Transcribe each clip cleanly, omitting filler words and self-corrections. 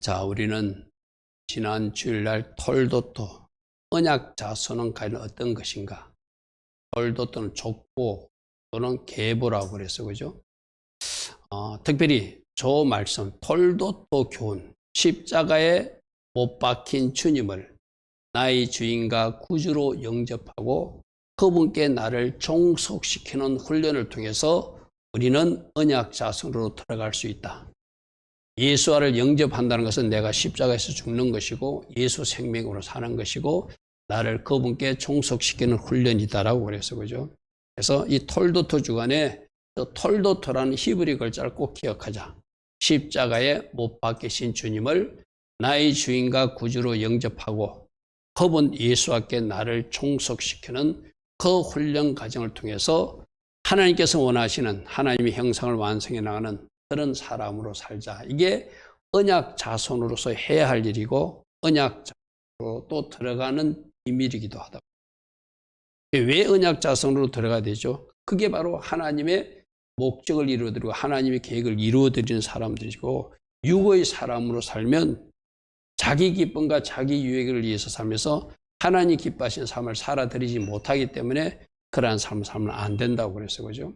자, 우리는 지난 주일날 톨도토 언약 자손은 과연 어떤 것인가? 톨도토는 족보 또는 계보라고 그래서 그죠? 특별히 저 말씀 톨도토 교훈, 십자가에 못 박힌 주님을 나의 주인과 구주로 영접하고 그분께 나를 종속시키는 훈련을 통해서 우리는 언약 자손으로 들어갈 수 있다. 예수와를 영접한다는 것은 내가 십자가에서 죽는 것이고 예수 생명으로 사는 것이고 나를 그분께 종속시키는 훈련이다라고 그래서 그죠. 그래서 이 톨도토 주간에 톨도토라는 히브리 글자를 꼭 기억하자. 십자가에 못 박히신 주님을 나의 주인과 구주로 영접하고 그분 예수와께 나를 종속시키는 그 훈련 과정을 통해서 하나님께서 원하시는 하나님의 형상을 완성해 나가는 그런 사람으로 살자. 이게 언약 자손으로서 해야 할 일이고 언약 자손으로 또 들어가는 비밀이기도 하다. 왜 언약 자손으로 들어가야 되죠? 그게 바로 하나님의 목적을 이루어드리고 하나님의 계획을 이루어드리는 사람들이고 육의 사람으로 살면 자기 기쁨과 자기 유익을 위해서 살면서 하나님 기뻐하시는 삶을 살아드리지 못하기 때문에 그러한 삶을 살면 안 된다고 그래서 그죠?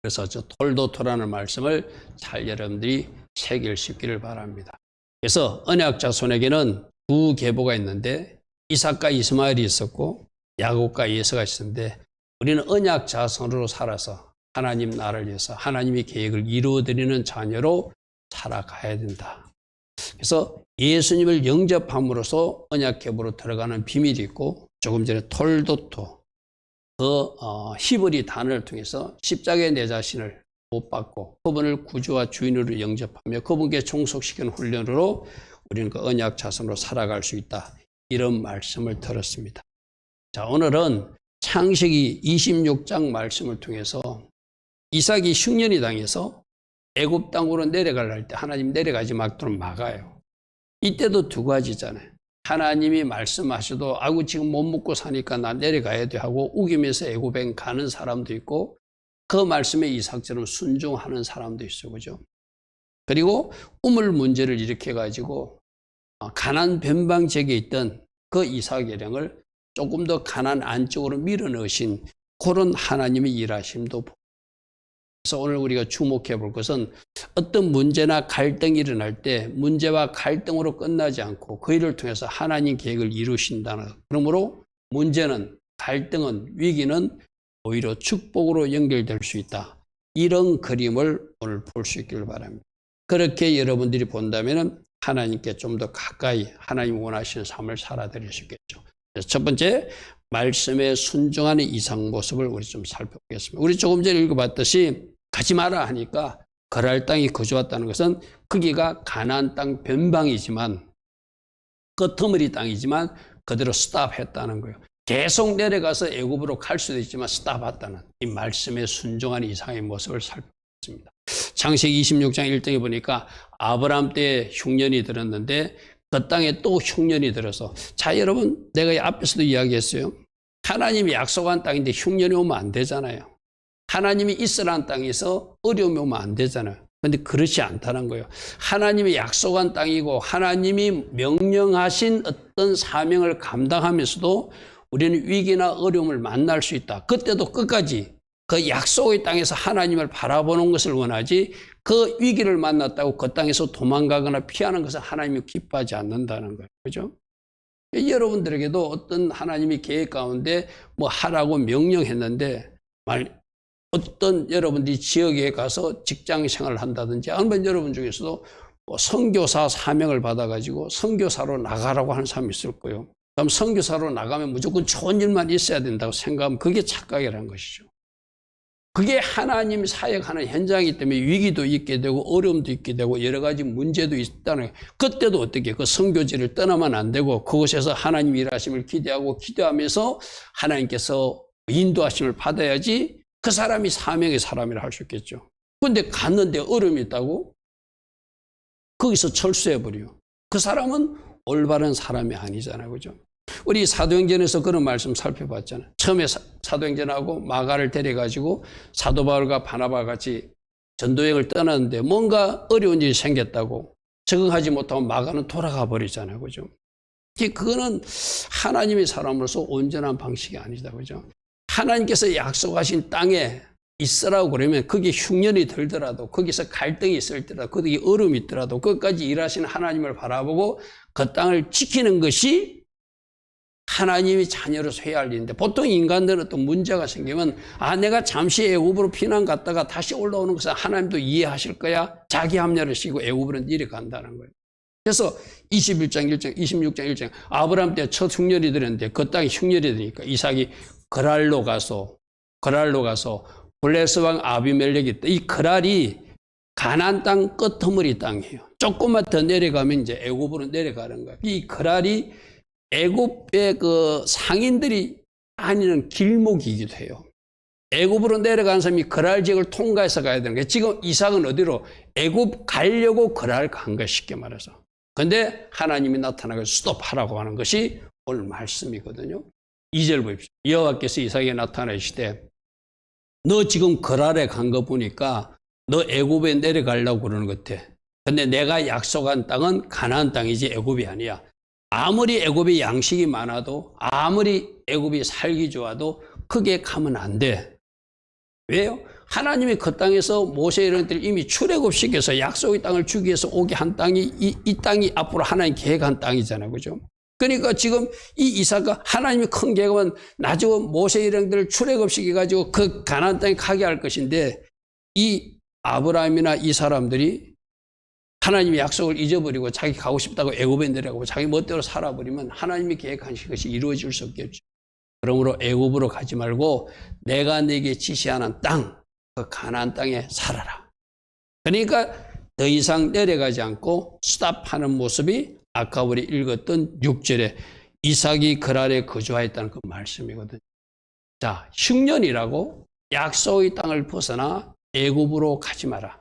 그래서 저 톨도토라는 말씀을 잘 여러분들이 새기시기를 바랍니다. 그래서 언약 자손에게는 두 계보가 있는데 이삭과 이스마엘이 있었고 야곱과 예서가 있었는데 우리는 언약 자손으로 살아서 하나님 나라를 위해서 하나님의 계획을 이루어드리는 자녀로 살아가야 된다. 그래서 예수님을 영접함으로써 언약 계보로 들어가는 비밀이 있고 조금 전에 톨도토 히브리 단어를 통해서 십자가에 내 자신을 못 박고 그분을 구주와 주인으로 영접하며 그분께 종속시키는 훈련으로 우리는 그 언약 자손으로 살아갈 수 있다. 이런 말씀을 들었습니다. 자, 오늘은 창세기 26장 말씀을 통해서 이삭이 흉년이 당해서 애굽 땅으로 내려가려 할 때 하나님 내려가지 않도록 막아요. 이때도 두 가지잖아요. 하나님이 말씀하셔도 아이고 지금 못 먹고 사니까 나 내려가야 돼 하고 우기면서 애굽에 가는 사람도 있고 그 말씀에 이삭처럼 순종하는 사람도 있어요. 그죠? 그리고 우물 문제를 일으켜 가지고 가나안 변방 지역에 있던 그 이삭 일행을 조금 더 가나안 안쪽으로 밀어넣으신 그런 하나님의 일하심도 보고 그래서 오늘 우리가 주목해 볼 것은 어떤 문제나 갈등이 일어날 때 문제와 갈등으로 끝나지 않고 그 일을 통해서 하나님 계획을 이루신다는 것. 그러므로 문제는 갈등은 위기는 오히려 축복으로 연결될 수 있다. 이런 그림을 오늘 볼 수 있기를 바랍니다. 그렇게 여러분들이 본다면 하나님께 좀 더 가까이 하나님 원하시는 삶을 살아드릴 수 있겠죠. 그래서 첫 번째 말씀에 순종하는 이상 모습을 우리 좀 살펴보겠습니다. 우리 조금 전에 읽어봤듯이 가지 마라 하니까 거랄 땅이 거주했다는 것은 거기가 가나안 땅 변방이지만 끄트머리 땅이지만 그대로 스탑했다는 거예요. 계속 내려가서 애굽으로 갈 수도 있지만 스탑했다는 이 말씀에 순종하는 이상의 모습을 살펴봤습니다. 창세기 26장 1장에 보니까 아브라함 때 흉년이 들었는데 그 땅에 또 흉년이 들어서 자 여러분 내가 앞에서도 이야기했어요. 하나님이 약속한 땅인데 흉년이 오면 안 되잖아요. 하나님이 이스라엘 땅에서 어려움이 오면 안 되잖아요. 그런데 그렇지 않다는 거예요. 하나님이 약속한 땅이고 하나님이 명령하신 어떤 사명을 감당하면서도 우리는 위기나 어려움을 만날 수 있다. 그때도 끝까지 그 약속의 땅에서 하나님을 바라보는 것을 원하지 그 위기를 만났다고 그 땅에서 도망가거나 피하는 것은 하나님이 기뻐하지 않는다는 거예요. 그죠? 여러분들에게도 어떤 하나님이 계획 가운데 뭐 하라고 명령했는데 어떤 여러분들이 지역에 가서 직장 생활을 한다든지 아니면 여러분 중에서도 뭐 선교사 사명을 받아가지고 선교사로 나가라고 하는 사람이 있을 거예요. 그럼 선교사로 나가면 무조건 좋은 일만 있어야 된다고 생각하면 그게 착각이라는 것이죠. 그게 하나님 사역하는 현장이기 때문에 위기도 있게 되고 어려움도 있게 되고 여러 가지 문제도 있다는 거예요. 그때도 어떻게 그 선교지를 떠나면 안 되고 그곳에서 하나님 일하심을 기대하면서 하나님께서 인도하심을 받아야지 그 사람이 사명의 사람이라 할 수 있겠죠. 그런데 갔는데 어려움이 있다고? 거기서 철수해버려. 그 사람은 올바른 사람이 아니잖아요. 그죠? 우리 사도행전에서 그런 말씀 살펴봤잖아요. 처음에 사도행전하고 마가를 데려가지고 사도 바울과 바나바가 같이 전도여행을 떠났는데 뭔가 어려운 일이 생겼다고 적응하지 못하면 마가는 돌아가 버리잖아요. 그죠? 그거는 하나님의 사람으로서 온전한 방식이 아니다. 그죠? 하나님께서 약속하신 땅에 있으라고 그러면 거기에 흉년이 들더라도 거기서 갈등이 있을 때라도 거기에 얼음이 있더라도 끝까지 일하시는 하나님을 바라보고 그 땅을 지키는 것이 하나님이 자녀로서 해야 할 일인데 보통 인간들은 또 문제가 생기면 내가 잠시 애굽으로 피난 갔다가 다시 올라오는 것은 하나님도 이해하실 거야. 자기 합리화를 시키고 애굽으로 내려간다는 거예요. 그래서 21장 1장 26장 1장 아브라함 때 첫 흉년이 들었는데 그 땅이 흉년이 되니까 이삭이 그랄로 가서 블레스 왕 아비멜렉이 이 그랄이 가나안 땅 끝머리 땅이에요. 조금만 더 내려가면 이제 애굽으로 내려가는 거예요. 이 그랄이 애굽의 그 상인들이 다니는 길목이기도 해요. 애굽으로 내려가는 사람이 그랄 지역을 통과해서 가야 되는 거예요. 지금 이삭은 어디로? 애굽 가려고 그랄 간 거예요. 쉽게 말해서. 근데 하나님이 나타나서 스톱하라고 하는 것이 오늘 말씀이거든요. 2절 보십시오. 여호와께서 이삭에게 나타나시되 너 지금 그랄에 간 거 보니까 너 애굽에 내려가려고 그러는 것 같아. 근데 내가 약속한 땅은 가나안 땅이지 애굽이 아니야. 아무리 애굽에 양식이 많아도 아무리 애굽이 살기 좋아도 크게 가면 안 돼. 왜요? 하나님이 그 땅에서 모세 이런 때 이미 출애굽시켜서 약속의 땅을 주기 위해서 오게 한 땅이 이 땅이 앞으로 하나님 계획한 땅이잖아요. 그죠? 그러니까 지금 이 이삭과 하나님이 큰 계획은 나중에 모세 일행들을 출애굽시켜가지고 그 가나안 땅에 가게 할 것인데 이 아브라함이나 이 사람들이 하나님의 약속을 잊어버리고 자기 가고 싶다고 애굽에 내려가고 자기 멋대로 살아버리면 하나님이 계획하신 것이 이루어질 수 없겠죠. 그러므로 애굽으로 가지 말고 내가 네게 지시하는 땅, 그 가나안 땅에 살아라. 그러니까 더 이상 내려가지 않고 스탑하는 모습이 아까 우리 읽었던 6절에 이삭이 그랄에 거주하였다는 그 말씀이거든요. 자, 흉년이라고 약속의 땅을 벗어나 애굽으로 가지 마라.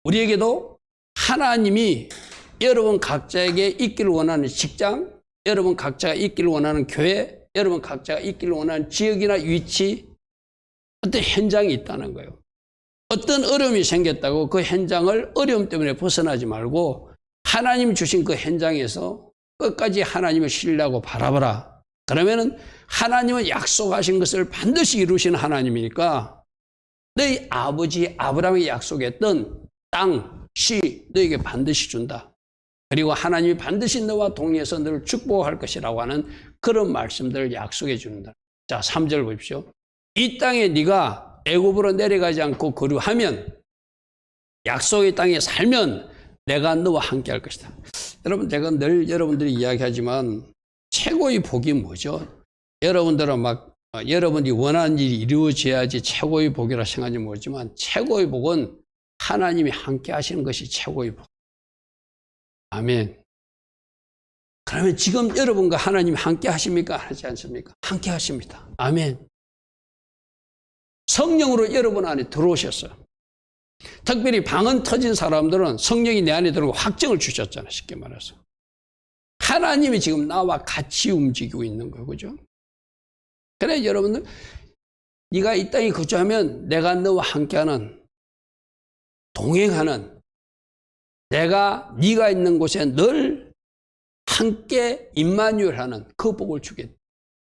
우리에게도 하나님이 여러분 각자에게 있기를 원하는 직장, 여러분 각자가 있기를 원하는 교회, 여러분 각자가 있기를 원하는 지역이나 위치, 어떤 현장이 있다는 거예요. 어떤 어려움이 생겼다고 그 현장을 어려움 때문에 벗어나지 말고 하나님 주신 그 현장에서 끝까지 하나님을 신뢰하고 바라봐라. 그러면은 하나님은 약속하신 것을 반드시 이루시는 하나님이니까 너희 아버지 아브라함이 약속했던 땅, 시 너에게 반드시 준다. 그리고 하나님이 반드시 너와 동의해서 너를 축복할 것이라고 하는 그런 말씀들을 약속해 주는다. 자, 3절 보십시오. 이 땅에 네가 애굽으로 내려가지 않고 거류하면 약속의 땅에 살면 내가 너와 함께 할 것이다. 여러분, 제가 늘 여러분들이 이야기하지만 최고의 복이 뭐죠? 여러분들은 여러분이 원하는 일이 이루어져야지 최고의 복이라 생각하지 모르지만 최고의 복은 하나님이 함께 하시는 것이 최고의 복. 아멘. 그러면 지금 여러분과 하나님이 함께 하십니까? 하지 않습니까? 함께 하십니다. 아멘. 성령으로 여러분 안에 들어오셨어요. 특별히 방언 터진 사람들은 성령이 내 안에 들어오고 확증을 주셨잖아요. 쉽게 말해서. 하나님이 지금 나와 같이 움직이고 있는 거예요. 그죠? 그래 여러분들 네가 이 땅에 거주하면 내가 너와 함께하는 동행하는 내가 네가 있는 곳에 늘 함께 임마누엘하는 그 복을 주겠다.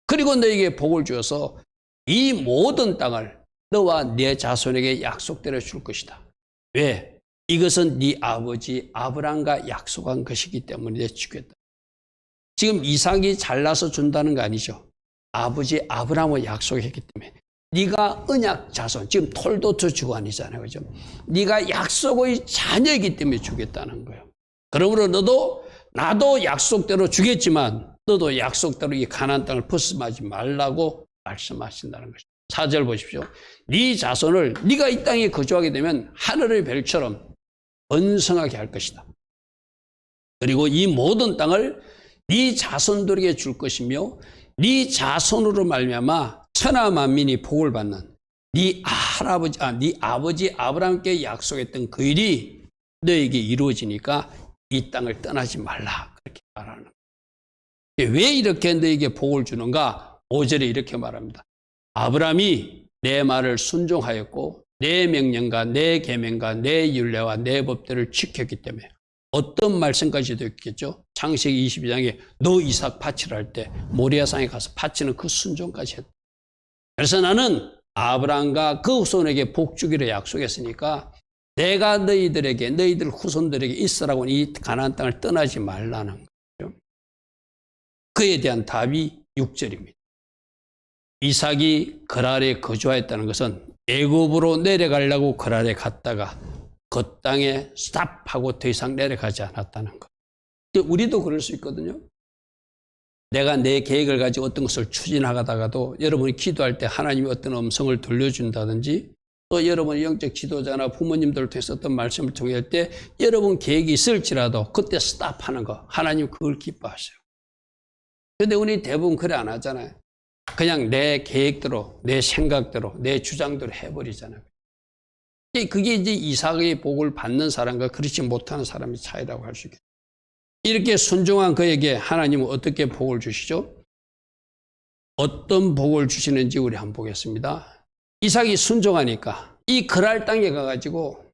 그리고 너에게 복을 주어서 이 모든 땅을 너와 네 자손에게 약속대로 줄 것이다. 왜? 이것은 네 아버지 아브라함과 약속한 것이기 때문에 주겠다. 지금 이삭이 잘나서 준다는 거 아니죠. 아버지 아브라함과 약속했기 때문에 네가 언약 자손, 지금 톨도트 주관이잖아요. 그죠? 네가 약속의 자녀이기 때문에 주겠다는 거예요. 그러므로 나도 약속대로 주겠지만 너도 약속대로 이 가나안 땅을 벗어나지 말라고 말씀하신다는 것이죠. 4절 보십시오. 네 자손을 네가 이 땅에 거주하게 되면 하늘의 별처럼 번성하게 할 것이다. 그리고 이 모든 땅을 네 자손들에게 줄 것이며 네 자손으로 말미암아 천하 만민이 복을 받는 네 아버지 아브라함께 약속했던 그 일이 너에게 이루어지니까 이 땅을 떠나지 말라. 그렇게 말하는 거예요. 왜 이렇게 너에게 복을 주는가? 5절에 이렇게 말합니다. 아브라함이 내 말을 순종하였고 내 명령과 내 계명과 내 율례와 내 법들을 지켰기 때문에 어떤 말씀까지도 있겠죠. 창세기 22장에 너 이삭 바치라 할 때 모리아산에 가서 바치는 그 순종까지 했다. 그래서 나는 아브라함과 그 후손에게 복 주기로 약속했으니까 내가 너희들에게 너희들 후손들에게 있으라고 이 가나안 땅을 떠나지 말라는 거죠. 그에 대한 답이 6절입니다. 이삭이 그랄에 거주하였다는 것은 애굽으로 내려가려고 그랄에 갔다가 그 땅에 스탑하고 더 이상 내려가지 않았다는 것. 우리도 그럴 수 있거든요. 내가 내 계획을 가지고 어떤 것을 추진하다가도 여러분이 기도할 때 하나님이 어떤 음성을 들려준다든지 또 여러분의 영적 지도자나 부모님들을 통해서 어떤 말씀을 통해 할 때 여러분 계획이 있을지라도 그때 스탑하는 거 하나님 그걸 기뻐하세요. 그런데 우리 대부분 그래 안 하잖아요. 그냥 내 계획대로 내 생각대로 내 주장대로 해버리잖아요. 그게 이제 이삭의 복을 받는 사람과 그렇지 못하는 사람의 차이라고 할 수 있겠죠. 이렇게 순종한 그에게 하나님은 어떻게 복을 주시죠? 어떤 복을 주시는지 우리 한번 보겠습니다. 이삭이 순종하니까 이 그랄 땅에 가가지고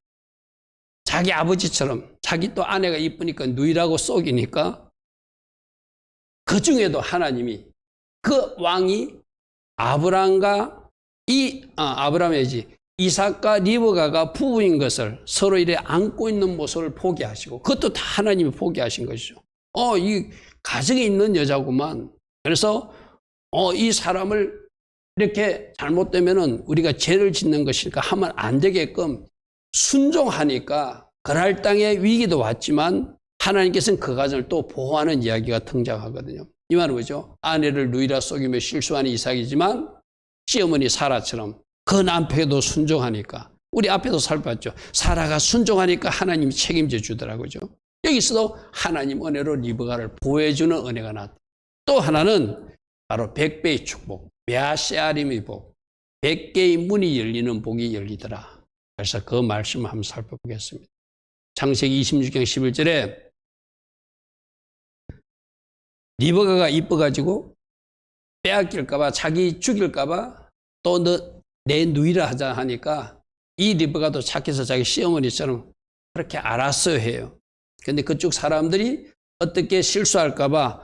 자기 아버지처럼 자기 또 아내가 이쁘니까 누이라고 쏘기니까 그 중에도 하나님이 그 왕이 아브람과 아브람이지 이삭과 리브가가 부부인 것을 서로 이래 안고 있는 모습을 보게 하시고 그것도 다 하나님이 보게 하신 것이죠. 이 가정에 있는 여자구만. 그래서 이 사람을 이렇게 잘못되면은 우리가 죄를 짓는 것이니까 하면 안 되게끔 순종하니까 그랄 땅의 위기도 왔지만 하나님께서는 그 가정을 또 보호하는 이야기가 등장하거든요. 이 말은 뭐죠? 아내를 누이라 속이며 실수하는 이삭이지만 시어머니 사라처럼 그 남편에도 순종하니까 우리 앞에도 살펴봤죠. 사라가 순종하니까 하나님이 책임져 주더라고요. 여기서도 하나님 은혜로 리브가를 보호해주는 은혜가 나왔다. 또 하나는 바로 100배의 축복, 메아세아림의 복, 100개의 문이 열리는 복이 열리더라. 그래서 그 말씀을 한번 살펴보겠습니다. 창세기 26장 11절에 리브가가 이뻐가지고 빼앗길까봐 자기 죽일까봐 또 너 내 누이라 하자 하니까 이 리브가도 착해서 자기 시어머니처럼 그렇게 알았어야 해요. 근데 그쪽 사람들이 어떻게 실수할까봐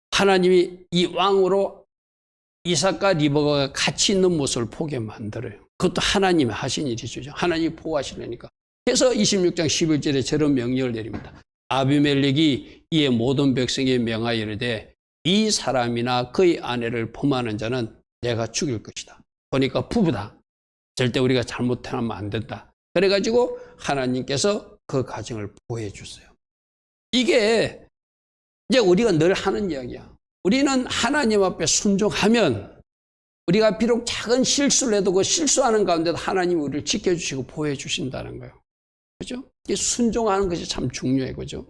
하나님이 이 왕으로 이삭과 리브가가 같이 있는 모습을 보게 만들어요. 그것도 하나님이 하신 일이죠. 하나님이 보호하시려니까. 그래서 26장 11절에 저런 명령을 내립니다. 아비멜렉이 이에 모든 백성에 명하여 이르되 이 사람이나 그의 아내를 범하는 자는 내가 죽일 것이다. 보니까 부부다. 절대 우리가 잘못하면 안 된다. 그래가지고 하나님께서 그 가정을 보호해 주세요. 이게 이제 우리가 늘 하는 이야기야. 우리는 하나님 앞에 순종하면 우리가 비록 작은 실수를 해도 그 실수하는 가운데도 하나님이 우리를 지켜주시고 보호해 주신다는 거예요. 그죠? 이 순종하는 것이 참 중요해. 그죠?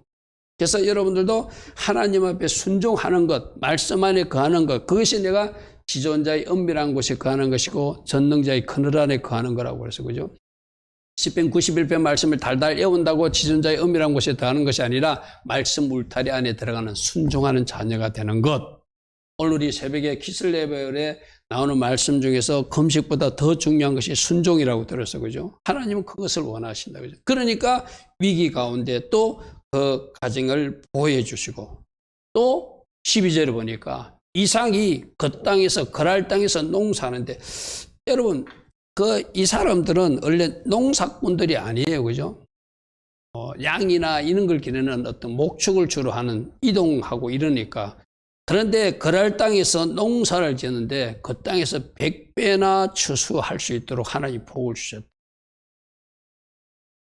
그래서 여러분들도 하나님 앞에 순종하는 것, 말씀 안에 거하는 것, 그것이 내가 지존자의 은밀한 곳에 거하는 것이고 전능자의 그늘 안에 거하는 거라고 그래서 그죠? 시편 91편 말씀을 달달 외운다고 지존자의 은밀한 곳에 거하는 것이 아니라 말씀 울타리 안에 들어가는 순종하는 자녀가 되는 것. 오늘 우리 새벽에 키슬레벨에 나오는 말씀 중에서 금식보다 더 중요한 것이 순종이라고 들었어. 그죠? 하나님은 그것을 원하신다. 그죠? 그러니까 위기 가운데 또 그 가정을 보호해 주시고 또 12절에 보니까 이삭이 그 땅에서 그랄 땅에서 농사하는데 여러분 이 사람들은 원래 농사꾼들이 아니에요. 그죠? 양이나 이런 걸 기르는 어떤 목축을 주로 하는 이동하고 이러니까 그런데 그랄 땅에서 농사를 짓는데 그 땅에서 100배나 추수할 수 있도록 하나님이 복을 주셨다.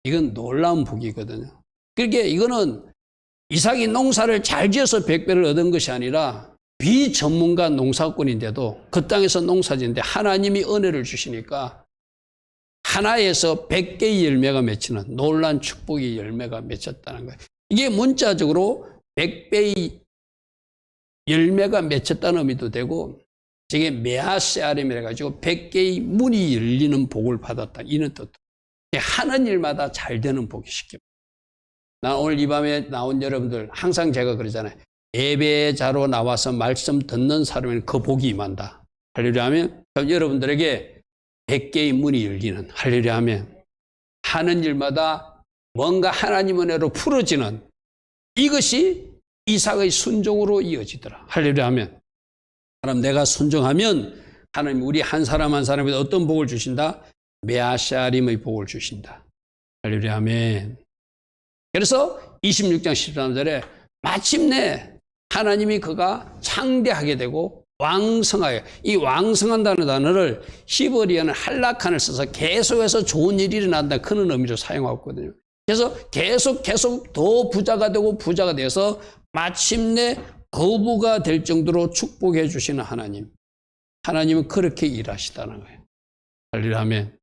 이건 놀라운 복이거든요. 그러니까 이거는 이삭이 농사를 잘 지어서 100배를 얻은 것이 아니라 비전문가 농사꾼인데도 그 땅에서 농사 짓는데 하나님이 은혜를 주시니까 하나에서 100개의 열매가 맺히는 놀라운 축복의 열매가 맺혔다는 거예요. 이게 문자적으로 100배의 열매가 맺혔다는 의미도 되고 저게 메아세아림이라 가지고 100개의 문이 열리는 복을 받았다. 이는 뜻. 하는 일마다 잘 되는 복이 쉽게. 난 오늘 이 밤에 나온 여러분들 항상 제가 그러잖아요. 예배자로 나와서 말씀 듣는 사람에는 그 복이 임한다. 할렐루야 하면 여러분들에게 100개의 문이 열리는 할렐루야 하면 하는 일마다 뭔가 하나님 은혜로 풀어지는 이것이 이삭의 순종으로 이어지더라. 할렐루야 하면. 사람 내가 순종하면 하나님 우리 한 사람 한 사람에게 어떤 복을 주신다? 메아샤림의 복을 주신다. 할렐루야 아멘. 그래서 26장 13절에 마침내 하나님이 그가 창대하게 되고 왕성하게, 이 왕성한다는 단어를 히브리어는 할라칸을 써서 계속해서 좋은 일이 일어난다 그런 의미로 사용하고 있거든요. 그래서 계속 더 부자가 되고 부자가 돼서 마침내 거부가 될 정도로 축복해 주시는 하나님. 하나님은 그렇게 일하시다는 거예요. 할렐루야 아멘.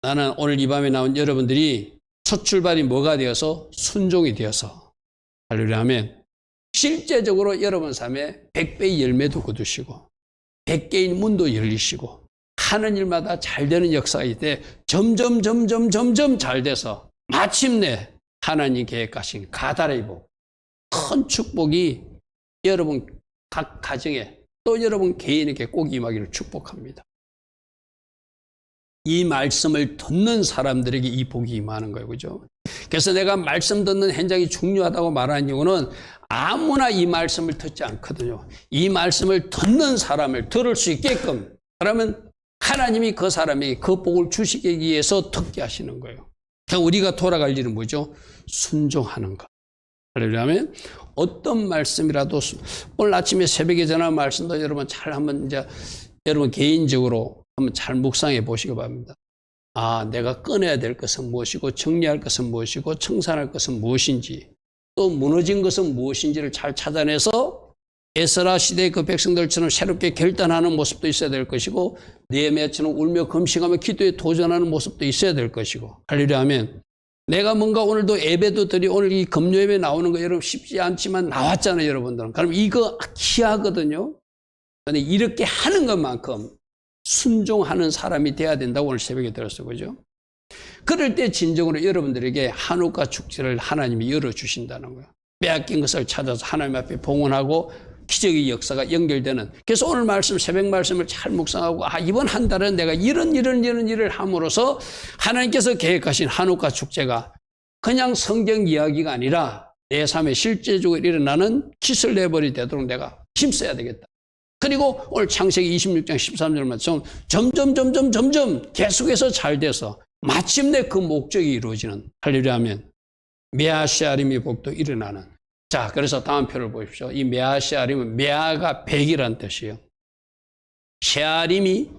나는 오늘 이 밤에 나온 여러분들이 첫 출발이 뭐가 되어서 순종이 되어서 할렐루야 아멘. 실제적으로 여러분 삶에 100배의 열매도 거두시고 100개의 문도 열리시고 하는 일마다 잘 되는 역사가 있대 점점 잘 돼서 마침내 하나님 계획하신 가다의 복, 큰 축복이 여러분 각 가정에 또 여러분 개인에게 꼭 임하기를 축복합니다. 이 말씀을 듣는 사람들에게 이 복이 임하는 거예요. 그죠? 그래서 내가 말씀 듣는 현장이 중요하다고 말하는 이유는 아무나 이 말씀을 듣지 않거든요. 이 말씀을 듣는 사람을 들을 수 있게끔 그러면 하나님이 그 사람에게 그 복을 주시기 위해서 듣게 하시는 거예요. 그러니까 우리가 돌아갈 일은 뭐죠? 순종하는 것. 그러려면 어떤 말씀이라도 오늘 아침에 새벽에 전한 말씀도 여러분 잘 한번 이제 여러분 개인적으로 한번 잘 묵상해 보시기 바랍니다. 아, 내가 꺼내야 될 것은 무엇이고 정리할 것은 무엇이고 청산할 것은 무엇인지 또 무너진 것은 무엇인지를 잘 찾아내서 에스라 시대의 그 백성들처럼 새롭게 결단하는 모습도 있어야 될 것이고 느헤미야처럼 울며 금식하며 기도에 도전하는 모습도 있어야 될 것이고 할렐루야 하면 내가 뭔가 오늘도 예배도 드리 오늘 이 금요 예배 나오는 거 여러분 쉽지 않지만 나왔잖아요 여러분들은. 그럼 이거 귀하거든요. 근데 이렇게 하는 것만큼 순종하는 사람이 돼야 된다고 오늘 새벽에 들었어요. 그죠? 그럴 때 진정으로 여러분들에게 한옥과 축제를 하나님이 열어주신다는 거예요. 빼앗긴 것을 찾아서 하나님 앞에 봉헌하고 기적의 역사가 연결되는. 그래서 오늘 말씀, 새벽 말씀을 잘 묵상하고 이번 한 달은 내가 이런 일을 함으로써 하나님께서 계획하신 한옥과 축제가 그냥 성경 이야기가 아니라 내 삶에 실제적으로 일어나는 기술레벌이 되도록 내가 힘써야 되겠다. 그리고 오늘 창세기 26장 13절만 점점 계속해서 잘 돼서 마침내 그 목적이 이루어지는 할렐루야 하면 메아시아림의 복도 일어나는. 자, 그래서 다음 표를 보십시오. 이 메아시아림은 메아가 100이라는 뜻이에요. 셰아림이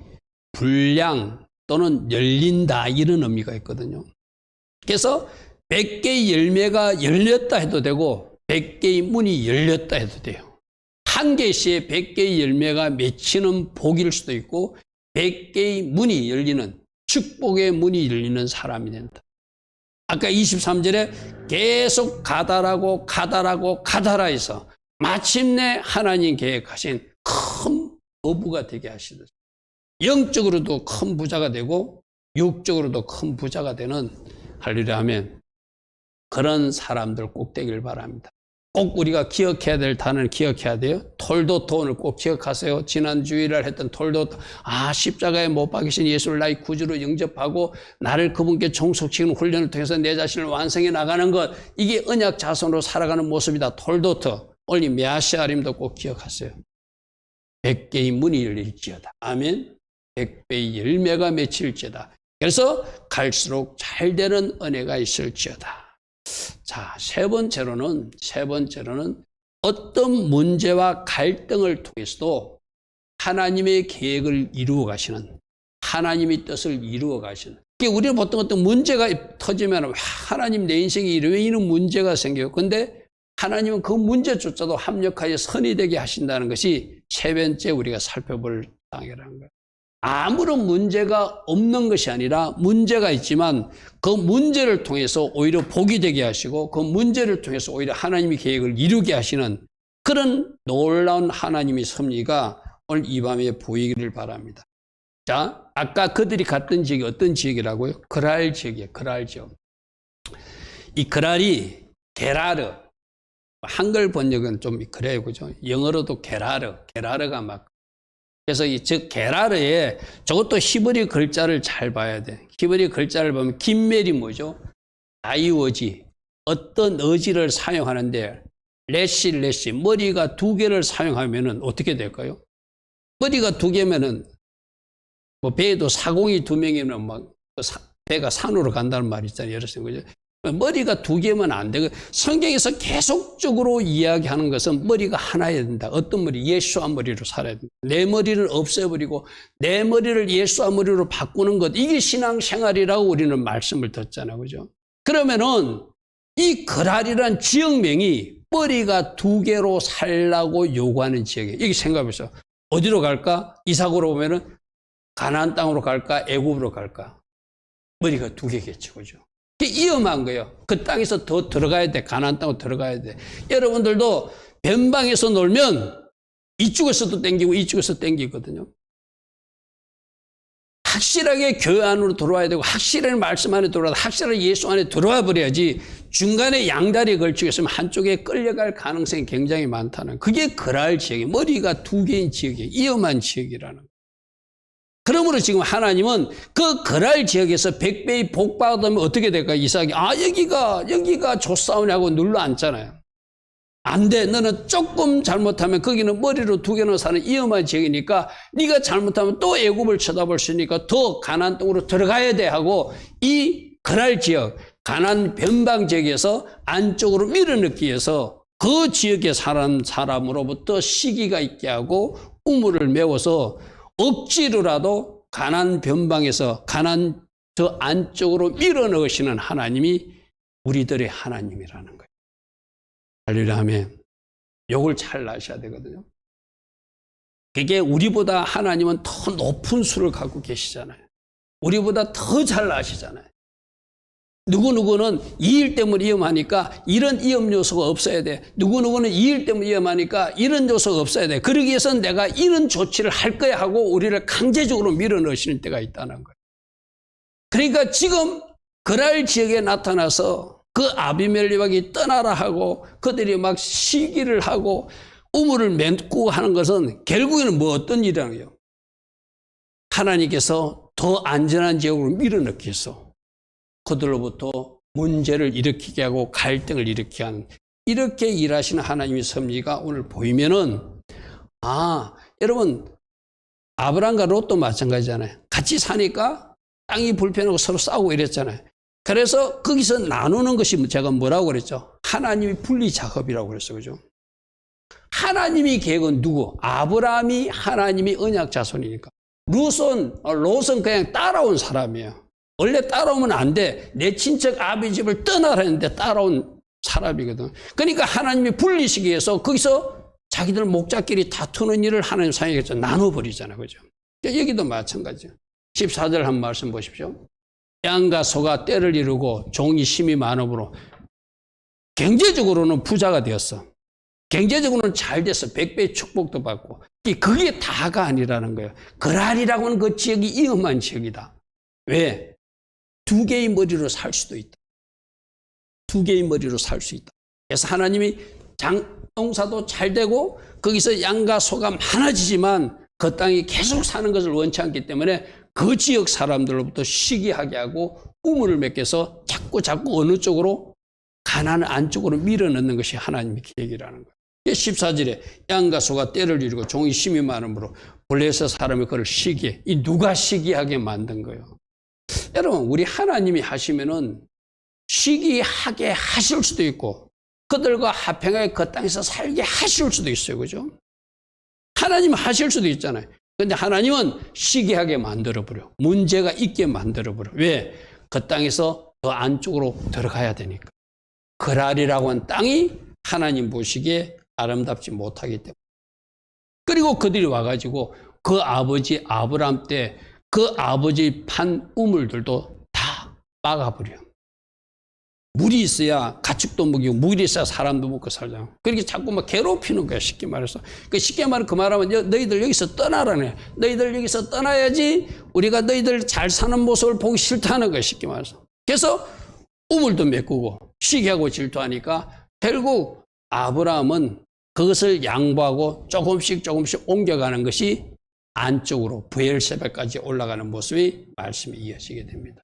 불량 또는 열린다 이런 의미가 있거든요. 그래서 100개의 열매가 열렸다 해도 되고 100개의 문이 열렸다 해도 돼요. 한 개시에 100개의 열매가 맺히는 복일 수도 있고 100개의 문이 열리는 축복의 문이 열리는 사람이 된다. 아까 23절에 계속 가다라 해서 마침내 하나님 계획하신 큰 어부가 되게 하시듯 영적으로도 큰 부자가 되고 육적으로도 큰 부자가 되는 할렐루야 하면 그런 사람들 꼭 되길 바랍니다. 꼭 우리가 기억해야 될 단어를 기억해야 돼요. 톨도토 꼭 기억하세요. 지난 주일날 했던 톨도토. 십자가에 못 박히신 예수를 나의 구주로 영접하고 나를 그분께 종속시키는 훈련을 통해서 내 자신을 완성해 나가는 것. 이게 언약 자손으로 살아가는 모습이다. 톨도토. 오늘 메아시아림도 꼭 기억하세요. 100개의 문이 열릴지어다. 아멘. 100배의 열매가 맺힐지어다. 그래서 갈수록 잘 되는 은혜가 있을지어다. 자, 세 번째로는 어떤 문제와 갈등을 통해서도 하나님의 계획을 이루어 가시는 하나님의 뜻을 이루어 가시는. 우리는 보통 어떤 문제가 터지면 하나님 내 인생에 왜 이런 문제가 생겨요? 근데 하나님은 그 문제조차도 합력하여 선이 되게 하신다는 것이 세 번째 우리가 살펴볼 당이라는 거예요. 아무런 문제가 없는 것이 아니라 문제가 있지만 그 문제를 통해서 오히려 복이 되게 하시고 그 문제를 통해서 오히려 하나님의 계획을 이루게 하시는 그런 놀라운 하나님의 섭리가 오늘 이 밤에 보이기를 바랍니다. 자, 아까 그들이 갔던 지역이 어떤 지역이라고요? 그랄 지역이에요. 그랄 지역. 이 그랄이 게라르. 한글 번역은 좀 그래요. 그죠? 영어로도 게라르가 막 그래서 즉 게라르에 저것도 히브리 글자를 잘 봐야 돼. 히브리 글자를 보면 긴멜이 뭐죠? 아이워지. 어떤 어지를 사용하는데 래시 머리가 2개를 사용하면은 어떻게 될까요? 머리가 2개면은 뭐 배에도 사공이 2명이면 막 배가 산으로 간다는 말이 있잖아요. 여러분 그죠? 머리가 2개면 안 되고 성경에서 계속적으로 이야기하는 것은 머리가 하나여야 된다. 어떤 머리? 예수와 머리로 살아야 된다. 내 머리를 없애버리고 내 머리를 예수와 머리로 바꾸는 것, 이게 신앙생활이라고 우리는 말씀을 듣잖아요. 그죠? 그러면은 이 거랄이란 지역명이 머리가 2개로 살라고 요구하는 지역이에요. 여기 생각해보세요. 어디로 갈까? 이삭으로 보면은 가나안 땅으로 갈까? 애굽으로 갈까? 머리가 2개겠죠. 그죠? 위험한 거예요. 그 땅에서 더 들어가야 돼. 가나안 땅으로 들어가야 돼. 여러분들도 변방에서 놀면 이쪽에서도 땡기고 이쪽에서 땡기거든요. 확실하게 교회 안으로 들어와야 되고 확실하게 말씀 안에 들어와야 되고 확실하게 예수 안에 들어와 버려야지 중간에 양다리에 걸치고 있으면 한쪽에 끌려갈 가능성이 굉장히 많다는, 그게 거랄 지역이에요. 머리가 2개인 지역이에요. 위험한 지역이라는 거예요. 그러므로 지금 하나님은 그 거랄 지역에서 100배의 복 받으면 어떻게 될까요? 이삭이 여기가 좋사오냐고 눌러 앉잖아요. 안 돼. 너는 조금 잘못하면 거기는 머리로 2개나 사는 위험한 지역이니까 네가 잘못하면 또 애굽을 쳐다볼 수 있으니까 더 가나안 땅으로 들어가야 돼 하고 이 거랄 지역, 가나안 변방 지역에서 안쪽으로 밀어넣기 위해서 그 지역에 사는 사람으로부터 시기가 있게 하고 우물을 메워서 억지로라도 가나안 변방에서 가나안 저 안쪽으로 밀어넣으시는 하나님이 우리들의 하나님이라는 거예요. 할렐루야 하면 요걸 잘 아셔야 되거든요. 그게 우리보다 하나님은 더 높은 수를 갖고 계시잖아요. 우리보다 더 잘 아시잖아요. 누구누구는 이 일 때문에 위험하니까 이런 위험 요소가 없어야 돼. 누구누구는 이 일 때문에 위험하니까 이런 요소가 없어야 돼. 그러기 위해서는 내가 이런 조치를 할 거야 하고 우리를 강제적으로 밀어넣으시는 때가 있다는 거예요. 그러니까 지금 거랄 지역에 나타나서 그 아비멜렉이 떠나라 하고 그들이 막 시기를 하고 우물을 맺고 하는 것은 결국에는 뭐 어떤 일이라는 거예요? 하나님께서 더 안전한 지역으로 밀어넣기 위해서 그들로부터 문제를 일으키게 하고 갈등을 일으키게 하는, 이렇게 일하시는 하나님의 섭리가 오늘 보이면은, 여러분 아브라함과 롯도 마찬가지잖아요. 같이 사니까 땅이 불편하고 서로 싸우고 이랬잖아요. 그래서 거기서 나누는 것이 제가 뭐라고 그랬죠? 하나님이 분리 작업이라고 그랬어요. 그죠? 하나님이 계획은 누구? 아브라함이 하나님이 언약 자손이니까. 롯은 그냥 따라온 사람이에요. 원래 따라오면 안 돼. 내 친척 아비 집을 떠나라는데 따라온 사람이거든. 그러니까 하나님이 분리시키기 위해서 거기서 자기들 목자끼리 다투는 일을 하나님 사용해서 나눠버리잖아요. 그죠? 여기도 마찬가지예요. 14절 한 말씀 보십시오. 양과 소가 때를 이루고 종이 심이 많음으로 경제적으로는 부자가 되었어. 경제적으로는 잘 됐어. 100배의 축복도 받고. 그게 다가 아니라는 거예요. 거랄이라고 하는 그 지역이 위험한 지역이다. 왜? 2개의 머리로 살 수도 있다. 2개의 머리로 살 수 있다. 그래서 하나님이 농사도 잘 되고 거기서 양과 소가 많아지지만 그 땅이 계속 사는 것을 원치 않기 때문에 그 지역 사람들로부터 시기하게 하고 우물을 맺혀서 자꾸 어느 쪽으로 가나안 안쪽으로 밀어넣는 것이 하나님의 계획이라는 거예요. 14절에 양과 소가 때를 이루고 종이 심이 많음으로 블레셋 사람이 그를 시기해. 이 누가 시기하게 만든 거예요? 여러분, 우리 하나님이 하시면은 시기하게 하실 수도 있고 그들과 화평하게 그 땅에서 살게 하실 수도 있어요. 그죠? 하나님은 하실 수도 있잖아요. 근데 하나님은 시기하게 만들어버려. 문제가 있게 만들어버려. 왜? 그 땅에서 더 안쪽으로 들어가야 되니까. 거랄이라고 하는 땅이 하나님 보시기에 아름답지 못하기 때문에. 그리고 그들이 와가지고 그 아버지 아브라함 때 그 아버지 판 우물들도 다 막아버려. 물이 있어야 가축도 먹이고 물이 있어야 사람도 먹고 살잖아. 그렇게 자꾸 막 괴롭히는 거야. 쉽게 말해서. 쉽게 말하면 그 말하면 너희들 여기서 떠나라네. 너희들 여기서 떠나야지 우리가 너희들 잘 사는 모습을 보기 싫다는 거야. 쉽게 말해서. 그래서 우물도 메꾸고 시기하고 질투하니까 결국 아브라함은 그것을 양보하고 조금씩 옮겨가는 것이 안쪽으로 브엘세바까지 올라가는 모습이 말씀이 이어지게 됩니다.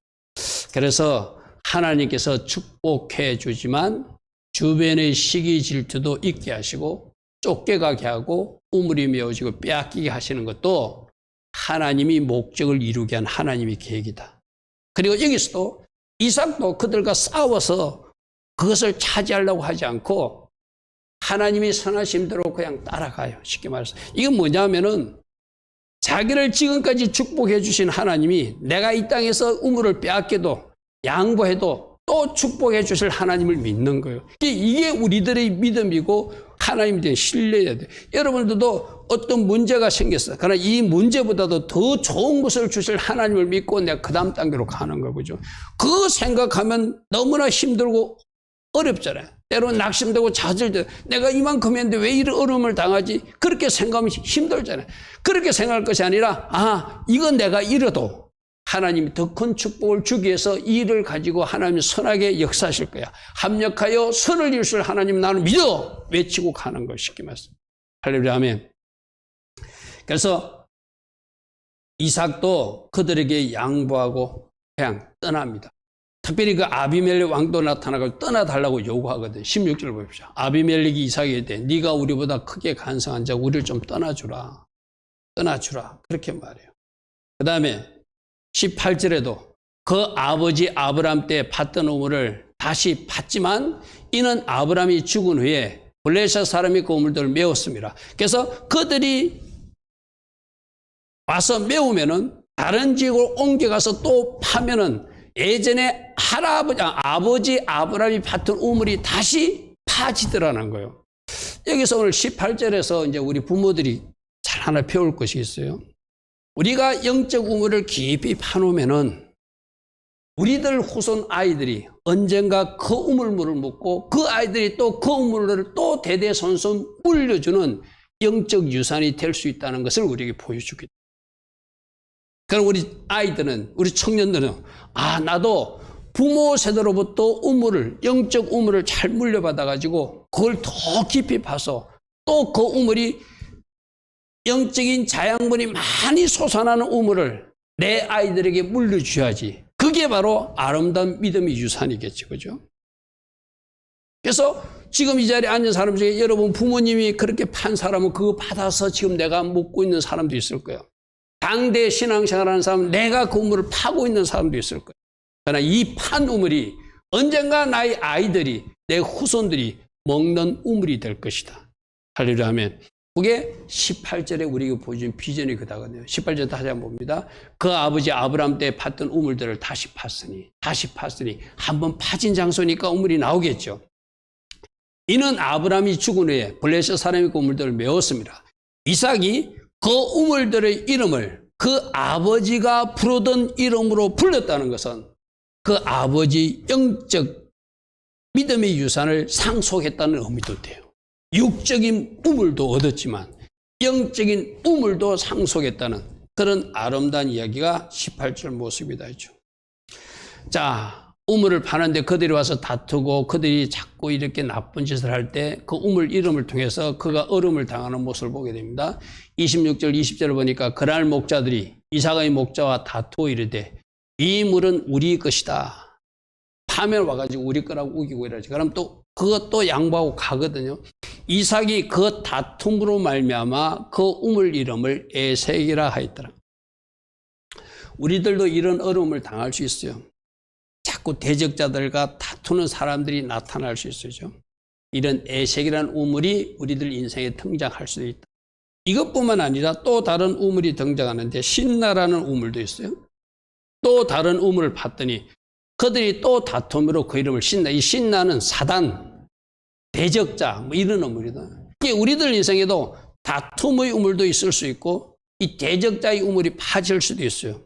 그래서 하나님께서 축복해 주지만 주변의 시기 질투도 있게 하시고 쫓겨가게 하고 우물이 메워지고 빼앗기게 하시는 것도 하나님이 목적을 이루게 한 하나님의 계획이다. 그리고 여기서도 이삭도 그들과 싸워서 그것을 차지하려고 하지 않고 하나님이 선하신 대로 그냥 따라가요. 쉽게 말해서. 이건 뭐냐면은 자기를 지금까지 축복해 주신 하나님이 내가 이 땅에서 우물을 빼앗겨도 양보해도 또 축복해 주실 하나님을 믿는 거예요. 이게 우리들의 믿음이고 하나님에 대한 신뢰해야 돼요. 여러분들도 어떤 문제가 생겼어요. 그러나 이 문제보다도 더 좋은 것을 주실 하나님을 믿고 내가 그 다음 단계로 가는 거죠. 그 생각하면 너무나 힘들고 어렵잖아요. 때로는 낙심되고 좌절되고 내가 이만큼 했는데 왜 이런 어려움을 당하지? 그렇게 생각하면 힘들잖아요. 그렇게 생각할 것이 아니라 이건 내가 잃어도 하나님이 더 큰 축복을 주기 위해서 이 일을 가지고 하나님이 선하게 역사하실 거야. 합력하여 선을 이루실 하나님 나는 믿어! 외치고 가는 걸 쉽게 말씀. 할렐루야 아멘. 그래서 이삭도 그들에게 양보하고 그냥 떠납니다. 특별히 그 아비멜렉 왕도 나타나고 떠나달라고 요구하거든요. 16절 보십시오. 아비멜렉이 이삭에게 돼. 네가 우리보다 크게 간성한 자 우리를 좀 떠나주라. 떠나주라. 그렇게 말해요. 그 다음에 18절에도 그 아버지 아브람 때 팠던 우물을 다시 팠지만 이는 아브람이 죽은 후에 블레셋 사람이 그 우물들을 메웠습니다. 그래서 그들이 와서 메우면은 다른 지역으로 옮겨가서 또 파면은 예전에 아버지 아브람이 팠던 우물이 다시 파지더라는 거예요. 여기서 오늘 18절에서 이제 우리 부모들이 잘 하나 배울 것이 있어요. 우리가 영적 우물을 깊이 파놓으면은 우리들 후손 아이들이 언젠가 그 우물물을 먹고 그 아이들이 또 그 우물을 또 대대손손 물려주는 영적 유산이 될 수 있다는 것을 우리에게 보여주기. 그럼 우리 아이들은, 우리 청년들은 나도 부모 세대로부터 영적 우물을 잘 물려받아가지고 그걸 더 깊이 파서 또 그 우물이 영적인 자양분이 많이 솟아나는 우물을 내 아이들에게 물려줘야지. 그게 바로 아름다운 믿음의 유산이겠죠. 그죠? 그래서 지금 이 자리에 앉은 사람 중에 여러분 부모님이 그렇게 판 사람은 그거 받아서 지금 내가 먹고 있는 사람도 있을 거예요. 당대 신앙생활하는 사람은 내가 그 우물을 파고 있는 사람도 있을 거예요. 그러나 이 판 우물이 언젠가 나의 아이들이, 내 후손들이 먹는 우물이 될 것이다. 할렐루야 하면 그게 18절에 우리에게 보여준 비전이 그다거든요. 18절 다시 한번 봅니다. 그 아버지 아브람 때 팠던 우물들을 다시 팠으니 한번 파진 장소니까 우물이 나오겠죠. 이는 아브람이 죽은 후에 블레셋 사람이 그 우물들을 메웠습니다. 이삭이 그 우물들의 이름을 그 아버지가 부르던 이름으로 불렀다는 것은 그 아버지 영적 믿음의 유산을 상속했다는 의미도 돼요. 육적인 우물도 얻었지만 영적인 우물도 상속했다는 그런 아름다운 이야기가 18절 모습이다 했죠. 자, 우물을 파는데 그들이 와서 다투고 그들이 자꾸 이렇게 나쁜 짓을 할 때 그 우물 이름을 통해서 그가 어려움을 당하는 모습을 보게 됩니다. 26절 20절을 보니까 그날 목자들이 이삭의 목자와 다투어 이르되 이 물은 우리 것이다. 파면 와가지고 우리 거라고 우기고 이러지. 그럼 또 그것도 양보하고 가거든요. 이삭이 그 다툼으로 말미암아 그 우물 이름을 에색이라 하였더라. 우리들도 이런 어려움을 당할 수 있어요. 자꾸 대적자들과 다투는 사람들이 나타날 수 있어요. 이런 에색이라는 우물이 우리들 인생에 등장할 수도 있다. 이것뿐만 아니라 또 다른 우물이 등장하는데 신나라는 우물도 있어요. 또 다른 우물을 봤더니 그들이 또 다툼으로 그 이름을 신나. 이 신나는 사단, 대적자 이런 우물이다. 우리들 인생에도 다툼의 우물도 있을 수 있고 이 대적자의 우물이 파질 수도 있어요.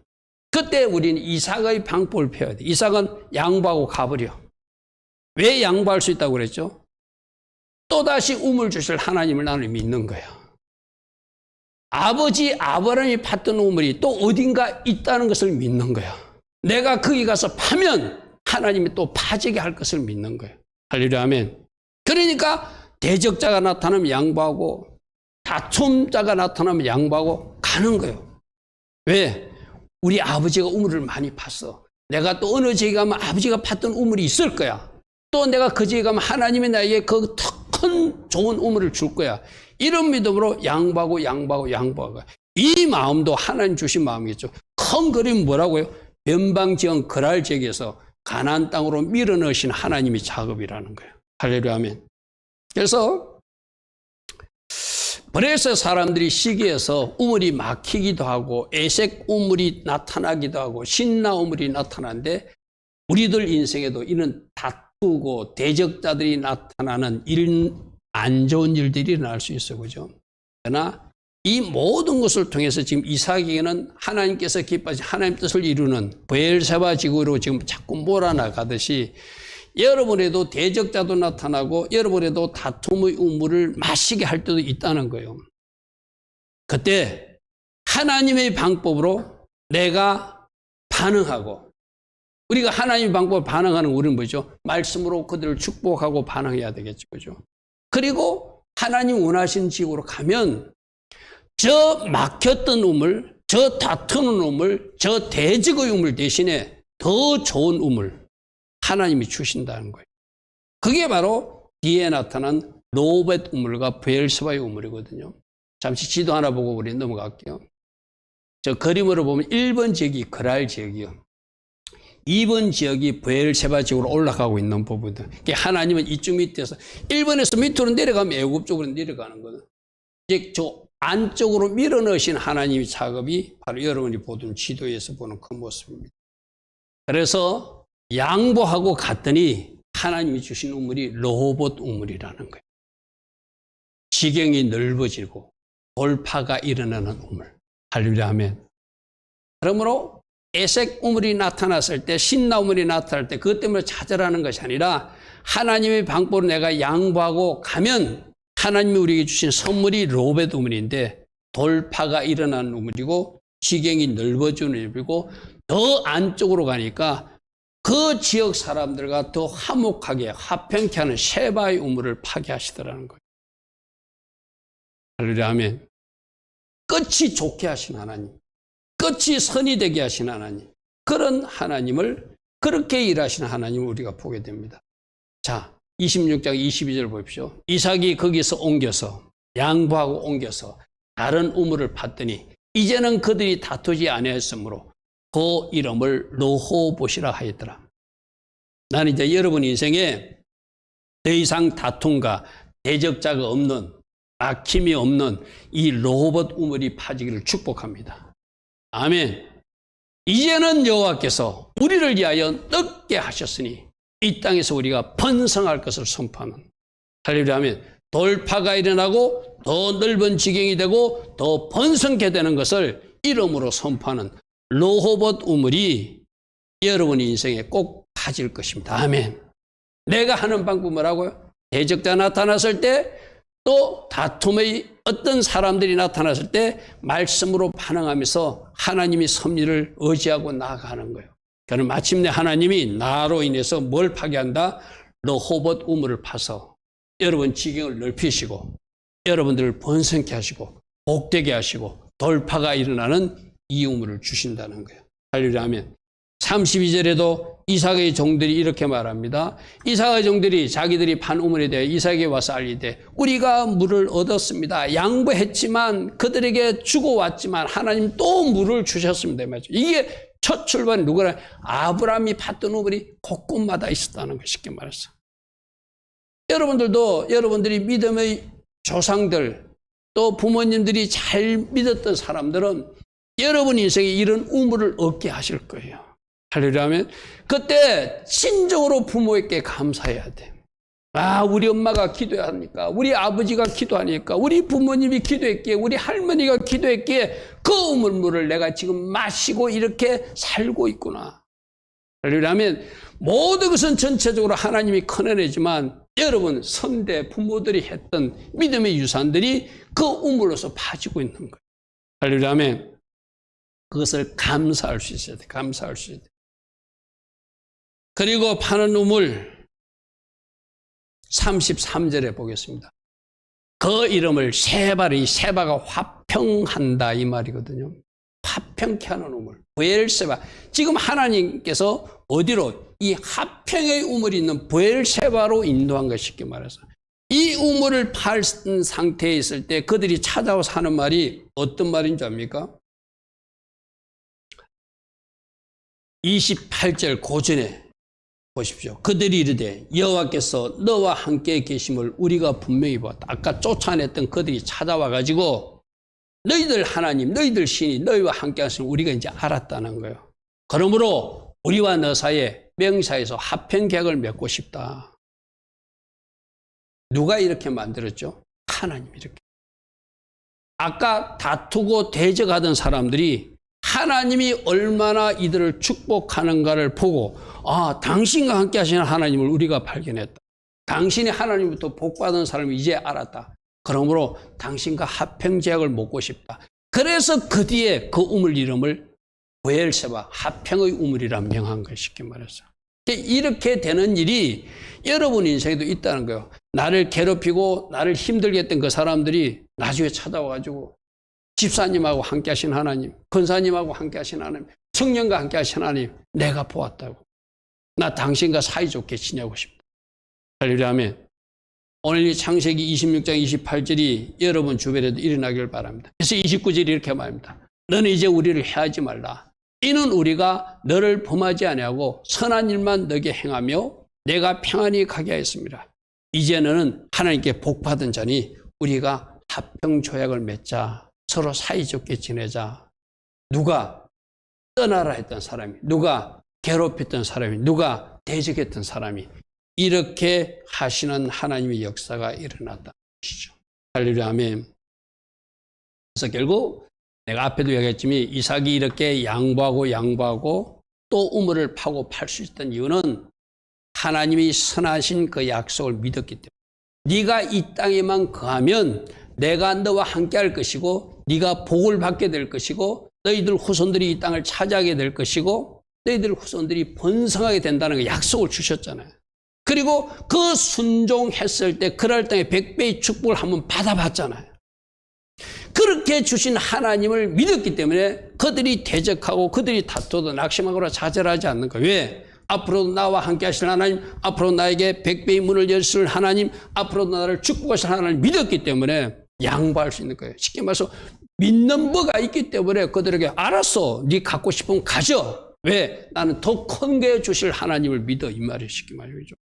그때 우리는 이삭의 방법을 펴야 돼. 이삭은 양보하고 가버려. 왜 양보할 수 있다고 그랬죠? 또다시 우물 주실 하나님을 나는 믿는 거야. 아버지 아브라함이 팠던 우물이 또 어딘가 있다는 것을 믿는 거야. 내가 거기 가서 파면 하나님이 또 파지게 할 것을 믿는 거예요. 할렐루야 아멘. 그러니까 대적자가 나타나면 양보하고 다툼자가 나타나면 양보하고 가는 거예요. 왜? 우리 아버지가 우물을 많이 팠어. 내가 또 어느 지역에 가면 아버지가 팠던 우물이 있을 거야. 또 내가 그 지역에 가면 하나님이 나에게 그 큰 좋은 우물을 줄 거야. 이런 믿음으로 양보하고 이 마음도 하나님 주신 마음이겠죠. 큰 그림 뭐라고요? 변방지은 그랄 지역에서 가나안 땅으로 밀어넣으신 하나님의 작업이라는 거예요. 할렐루야 아멘. 그래서 사람들이 시기에서 우물이 막히기도 하고 에색 우물이 나타나기도 하고 신나 우물이 나타나는데 우리들 인생에도 이런 다투고 대적자들이 나타나는 안 좋은 일들이 일어날 수 있어요. 그죠? 그러나 이 모든 것을 통해서 지금 이삭에게는 하나님께서 기뻐하신 하나님 뜻을 이루는 브엘세바 지구로 지금 자꾸 몰아나가듯이 여러분에도 대적자도 나타나고 여러분에도 다툼의 우물을 마시게 할 때도 있다는 거예요. 그때 하나님의 방법으로 내가 반응하고 우리가 하나님의 방법으로 반응하는 우리는 뭐죠? 말씀으로 그들을 축복하고 반응해야 되겠죠. 그죠? 그리고 하나님 원하시는 지역으로 가면 저 막혔던 우물, 저 다투는 우물, 저 대적의 우물 대신에 더 좋은 우물 하나님이 주신다는 거예요. 그게 바로 뒤에 나타난 로벳 우물과 브엘세바의 우물이거든요. 잠시 지도 하나 보고 우리 넘어갈게요. 저 그림으로 보면 1번 지역이 그랄 지역이요. 2번 지역이 브엘세바 지역으로 올라가고 있는 부분들. 하나님은 이쪽 밑에서 1번에서 밑으로 내려가면 애굽 쪽으로 내려가는 거든. 이제 저 안쪽으로 밀어넣으신 하나님의 작업이 바로 여러분이 보던 지도에서 보는 그 모습입니다. 그래서 양보하고 갔더니 하나님이 주신 우물이 로봇 우물이라는 거예요. 지경이 넓어지고 돌파가 일어나는 우물. 할렐루야 아멘. 그러므로 에색 우물이 나타났을 때, 신나 우물이 나타날 때 그것 때문에 좌절하는 것이 아니라 하나님의 방법으로 내가 양보하고 가면 하나님이 우리에게 주신 선물이 로벳 우물인데 돌파가 일어나는 우물이고 지경이 넓어지는 우물이고 더 안쪽으로 가니까 그 지역 사람들과 더 화목하게 화평케 하는 셰바의 우물을 파괴하시더라는 거예요. 할렐루야 아멘. 끝이 좋게 하신 하나님, 끝이 선이 되게 하신 하나님, 그런 하나님을, 그렇게 일하시는 하나님을 우리가 보게 됩니다. 자, 26장 22절 보십시오. 이삭이 거기서 옮겨서 양보하고 옮겨서 다른 우물을 팠더니 이제는 그들이 다투지 아니하였으므로 그 이름을 르호봇이라 하였더라. 나는 이제 여러분 인생에 더 이상 다툼과 대적자가 없는, 막힘이 없는 이 르호봇 우물이 파지기를 축복합니다. 아멘. 이제는 여호와께서 우리를 위하여 넓게 하셨으니 이 땅에서 우리가 번성할 것을 선포하는, 할렐루야 아멘. 돌파가 일어나고 더 넓은 지경이 되고 더 번성케 되는 것을 이름으로 선포하는 르호봇 우물이 여러분 인생에 꼭 파질 것입니다. 아멘. 내가 하는 방법은 뭐라고요? 대적자 나타났을 때, 또 다툼의 어떤 사람들이 나타났을 때 말씀으로 반응하면서 하나님이 섭리를 의지하고 나아가는 거예요. 그는 마침내 하나님이 나로 인해서 뭘 파괴한다? 르호봇 우물을 파서 여러분 지경을 넓히시고 여러분들을 번성케 하시고 복되게 하시고 돌파가 일어나는 이 우물을 주신다는 거예요. 할렐루야 아멘. 32절에도 이삭의 종들이 이렇게 말합니다. 이삭의 종들이 자기들이 판 우물에 대해 이삭에게 와서 알리되 우리가 물을 얻었습니다. 양보했지만 그들에게 주고 왔지만 하나님 또 물을 주셨습니다. 이게 첫 출발은 누구나? 아브라함이 팠던 우물이 곳곳마다 있었다는 거 쉽게 말해서. 여러분들도 여러분들이 믿음의 조상들 또 부모님들이 잘 믿었던 사람들은 여러분 인생에 이런 우물을 얻게 하실 거예요. 할렐루야 하면 그때 진정으로 부모에게 감사해야 돼. 아, 우리 엄마가 기도하니까, 우리 아버지가 기도하니까, 우리 부모님이 기도했기에, 우리 할머니가 기도했기에 그 우물물을 내가 지금 마시고 이렇게 살고 있구나. 할렐루야 하면 모든 것은 전체적으로 하나님이 커내내지만 여러분 선대 부모들이 했던 믿음의 유산들이 그 우물로서 파지고 있는 거예요. 할렐루야 하면 그것을 감사할 수 있어야 돼. 감사할 수 있어야 돼. 그리고 파는 우물 33절에 보겠습니다. 그 이름을 세바리, 세바가 화평한다 이 말이거든요. 합평케 하는 우물. 브엘세바. 지금 하나님께서 어디로? 이 합평의 우물이 있는 브엘세바로 인도한 것 쉽게 말해서. 이 우물을 판 상태에 있을 때 그들이 찾아와서 하는 말이 어떤 말인 줄 압니까? 28절 고전에 보십시오. 그들이 이르되 여호와께서 너와 함께 계심을 우리가 분명히 보았다. 아까 쫓아냈던 그들이 찾아와 가지고 너희들 하나님, 너희들 신이 너희와 함께 하심을 우리가 이제 알았다는 거예요. 그러므로 우리와 너 사이에 명사에서 합평 계약을 맺고 싶다. 누가 이렇게 만들었죠? 하나님이 이렇게. 아까 다투고 대적하던 사람들이 하나님이 얼마나 이들을 축복하는가를 보고 당신과 함께 하시는 하나님을 우리가 발견했다. 당신이 하나님부터 복받은 사람이 이제 알았다. 그러므로 당신과 합평제약을 맺고 싶다. 그래서 그 뒤에 그 우물 이름을 브엘세바, 합평의 우물이라 명한 걸 쉽게 말해서. 이렇게 되는 일이 여러분 인생에도 있다는 거예요. 나를 괴롭히고 나를 힘들게 했던 그 사람들이 나중에 찾아와가지고 집사님하고 함께 하신 하나님, 권사님하고 함께 하신 하나님, 청년과 함께 하신 하나님, 내가 보았다고. 나 당신과 사이좋게 지내고 싶다. 할렐루야 아멘. 오늘 이 창세기 26장 28절이 여러분 주변에도 일어나길 바랍니다. 그래서 29절이 이렇게 말합니다. 너는 이제 우리를 해하지 말라. 이는 우리가 너를 범하지 아니하고 선한 일만 너에게 행하며 내가 평안히 가게 하였습니다. 이제 너는 하나님께 복받은 자니 우리가 합평조약을 맺자. 서로 사이좋게 지내자. 누가 떠나라 했던 사람이, 누가 괴롭혔던 사람이, 누가 대적했던 사람이 이렇게 하시는 하나님의 역사가 일어났다는 것이죠. 할렐루야 아멘. 그래서 결국 내가 앞에도 얘기했지만 이삭이 이렇게 양보하고 또 우물을 파고 팔 수 있던 이유는 하나님이 선하신 그 약속을 믿었기 때문에 네가 이 땅에만 거하면 내가 너와 함께 할 것이고 네가 복을 받게 될 것이고 너희들 후손들이 이 땅을 차지하게 될 것이고 너희들 후손들이 번성하게 된다는 그 약속을 주셨잖아요. 그리고 그 순종했을 때 그럴 땅에 100배의 축복을 한번 받아봤잖아요. 그렇게 주신 하나님을 믿었기 때문에 그들이 대적하고 그들이 다투도 낙심하거나 좌절하지 않는 거예요. 왜? 앞으로도 나와 함께 하실 하나님, 앞으로 나에게 100배의 문을 열실 하나님, 앞으로도 나를 축복하실 하나님 믿었기 때문에 양보할 수 있는 거예요. 쉽게 말해서 믿는 뭐가 있기 때문에 그들에게 알았어, 네 갖고 싶으면 가져. 왜? 나는 더 큰 게 주실 하나님을 믿어. 이 말이 쉽게 말이죠.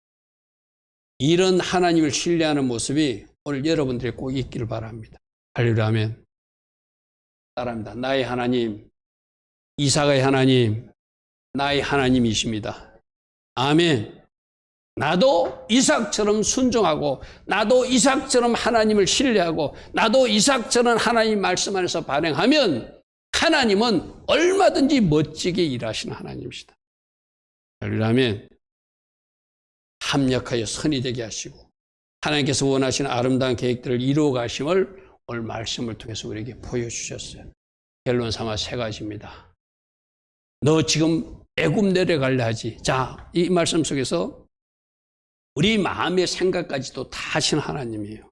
이런 하나님을 신뢰하는 모습이 오늘 여러분들이 꼭 있기를 바랍니다. 할렐루야 아멘. 따라합니다. 나의 하나님, 이삭의 하나님, 나의 하나님이십니다. 아멘. 나도 이삭처럼 순종하고 나도 이삭처럼 하나님을 신뢰하고 나도 이삭처럼 하나님 말씀 안에서 발행하면 하나님은 얼마든지 멋지게 일하시는 하나님이시다. 할렐루야 아멘. 합력하여 선이 되게 하시고 하나님께서 원하시는 아름다운 계획들을 이루어 가심을 오늘 말씀을 통해서 우리에게 보여주셨어요. 결론 삼아 세 가지입니다. 너 지금 애굽 내려갈래 하지. 자, 이 말씀 속에서 우리 마음의 생각까지도 다 하시는 하나님이에요.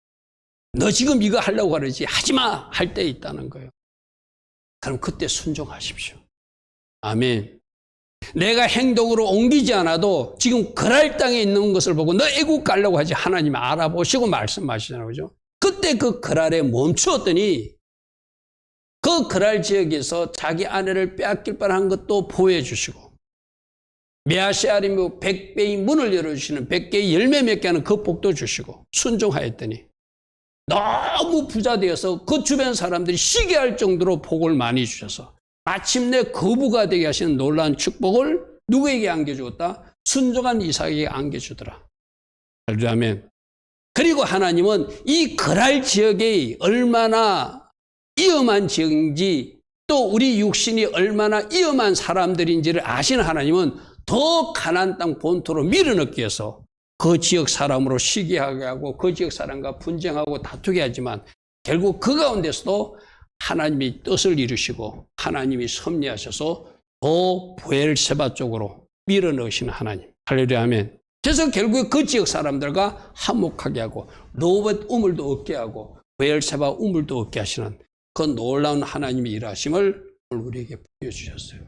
너 지금 이거 하려고 하지 하지마 할 때 있다는 거예요. 그럼 그때 순종하십시오. 아멘. 내가 행동으로 옮기지 않아도 지금 그랄 땅에 있는 것을 보고 너 애국 가려고 하지 하나님 알아보시고 말씀하시잖아요. 그죠? 그때 그 그랄에 멈추었더니 그 그랄 지역에서 자기 아내를 빼앗길 뻔한 것도 보여주시고 메아시아리며 100배의 문을 열어주시는 100개의 열매 맺게 하는 그 복도 주시고 순종하였더니 너무 부자 되어서 그 주변 사람들이 시기할 정도로 복을 많이 주셔서 마침내 거부가 되게 하시는 놀라운 축복을 누구에게 안겨주었다? 순종한 이삭에게 안겨주더라. 아멘. 그리고 하나님은 이 그랄 지역이 얼마나 위험한 지역인지 또 우리 육신이 얼마나 위험한 사람들인지를 아시는 하나님은 더 가나안 땅 본토로 밀어넣기 위해서 그 지역 사람으로 시기하게 하고 그 지역 사람과 분쟁하고 다투게 하지만 결국 그 가운데서도 하나님이 뜻을 이루시고 하나님이 섭리하셔서 더 브엘세바 쪽으로 밀어넣으시는 하나님. 할렐루야 아멘. 그래서 결국 그 지역 사람들과 화목하게 하고 로봇 우물도 얻게 하고 브엘세바 우물도 얻게 하시는 그 놀라운 하나님의 일하심을 우리에게 보여주셨어요.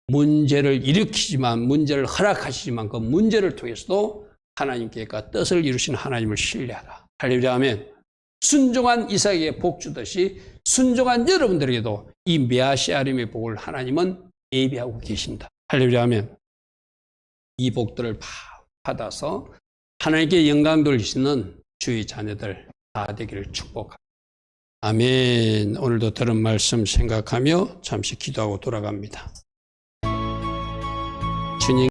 문제를 일으키지만, 문제를 허락하시지만 그 문제를 통해서도 하나님께 그 뜻을 이루신 하나님을 신뢰하라. 할렐루야 하면 순종한 이삭에게 복 주듯이 순종한 여러분들에게도 이 메아시아림의 복을 하나님은 예비하고 계신다. 할렐루야 하면 이 복들을 받아서 하나님께 영광 돌리시는 주의 자녀들 다 되기를 축복합니다. 아멘. 오늘도 들은 말씀 생각하며 잠시 기도하고 돌아갑니다. 주님